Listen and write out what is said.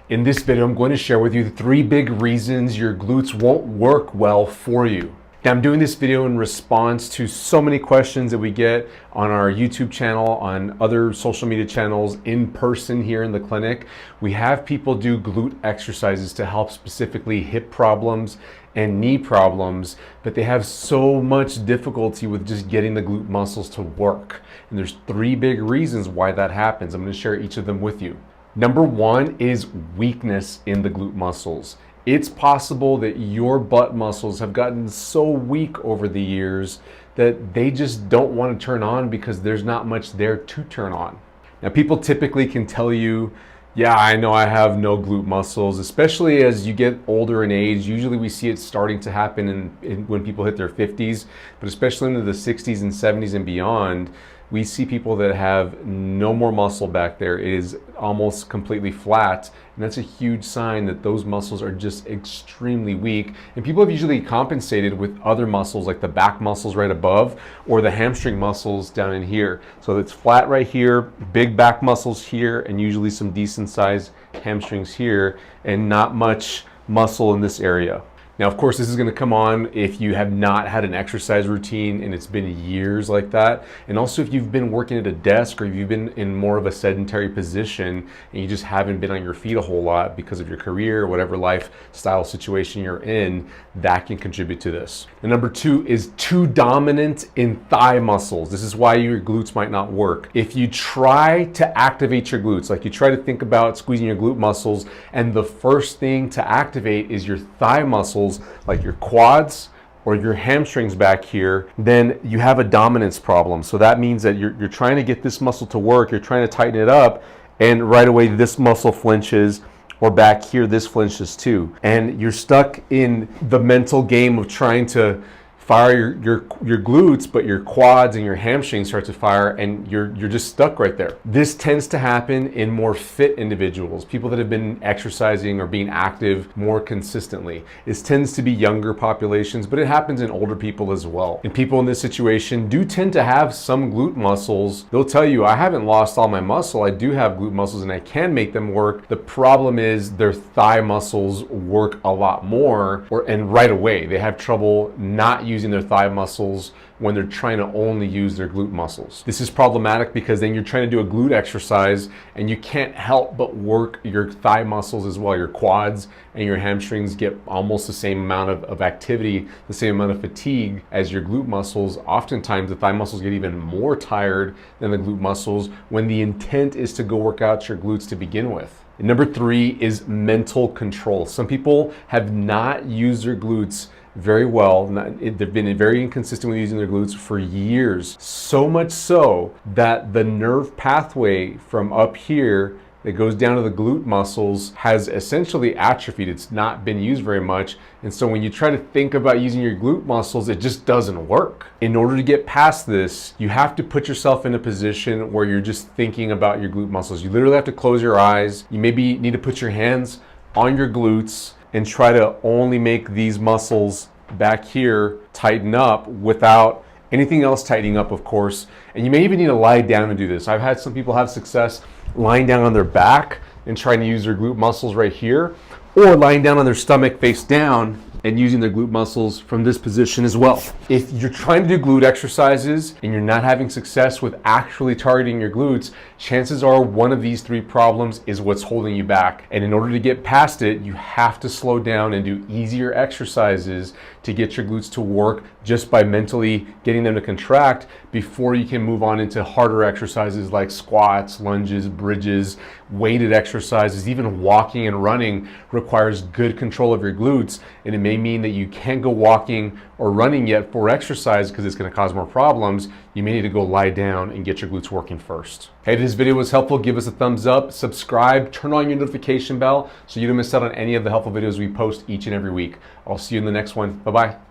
In this video, I'm going to share with you the 3 big reasons your glutes won't work well for you. Now, I'm doing this video in response to so many questions that we get on our YouTube channel, on other social media channels, in person here in the clinic. We have people do glute exercises to help specifically hip problems and knee problems, but they have so much difficulty with just getting the glute muscles to work. And there's 3 big reasons why that happens. I'm going to share each of them with you. Number 1 is weakness in the glute muscles. It's possible that your butt muscles have gotten so weak over the years that they just don't want to turn on because there's not much there to turn on. Now, people typically can tell you, yeah, I know I have no glute muscles, especially as you get older in age. Usually we see it starting to happen when people hit their 50s, but especially into the 60s and 70s and beyond, we see people that have no more muscle back there. It is almost completely flat, and that's a huge sign that those muscles are just extremely weak. And people have usually compensated with other muscles like the back muscles right above or the hamstring muscles down in here. So it's flat right here, big back muscles here, and usually some decent sized hamstrings here, and not much muscle in this area. Now, of course, this is going to come on if you have not had an exercise routine and it's been years like that. And also if you've been working at a desk or if you've been in more of a sedentary position and you just haven't been on your feet a whole lot because of your career or whatever lifestyle situation you're in, that can contribute to this. And number 2 is too dominant in thigh muscles. This is why your glutes might not work. If you try to activate your glutes, like you try to think about squeezing your glute muscles, and the first thing to activate is your thigh muscles, like your quads or your hamstrings back here, then you have a dominance problem. So that means that you're trying to get this muscle to work, you're trying to tighten it up, and right away this muscle flinches, or back here this flinches too. And you're stuck in the mental game of trying to fire your glutes, but your quads and your hamstrings start to fire, and you're just stuck right there. This tends to happen in more fit individuals, people that have been exercising or being active more consistently. This tends to be younger populations, but it happens in older people as well. And people in this situation do tend to have some glute muscles. They'll tell you, I haven't lost all my muscle, I do have glute muscles and I can make them work. The problem is their thigh muscles work a lot more, and right away they have trouble not using their thigh muscles when they're trying to only use their glute muscles. This is problematic because then you're trying to do a glute exercise and you can't help but work your thigh muscles as well. Your quads and your hamstrings get almost the same amount of activity, the same amount of fatigue as your glute muscles. Oftentimes the thigh muscles get even more tired than the glute muscles when the intent is to go work out your glutes to begin with. And number 3 is mental control. Some people have not used their glutes very well. They've been very inconsistent with using their glutes for years. So much so that the nerve pathway from up here that goes down to the glute muscles has essentially atrophied. It's not been used very much. And so when you try to think about using your glute muscles, it just doesn't work. In order to get past this, you have to put yourself in a position where you're just thinking about your glute muscles. You literally have to close your eyes. You maybe need to put your hands on your glutes and try to only make these muscles back here tighten up without anything else tightening up, of course. And you may even need to lie down and do this. I've had some people have success lying down on their back and trying to use their glute muscles right here, or lying down on their stomach face down and using their glute muscles from this position as well. If you're trying to do glute exercises and you're not having success with actually targeting your glutes, chances are one of these 3 problems is what's holding you back. And in order to get past it, you have to slow down and do easier exercises to get your glutes to work just by mentally getting them to contract before you can move on into harder exercises like squats, lunges, bridges, weighted exercises. Even walking and running requires good control of your glutes, and it may mean that you can't go walking or running yet for exercise because it's going to cause more problems. You may need to go lie down and get your glutes working first. Hey, if this video was helpful, give us a thumbs up, subscribe, turn on your notification bell so you don't miss out on any of the helpful videos we post each and every week. I'll see you in the next one. Bye-bye.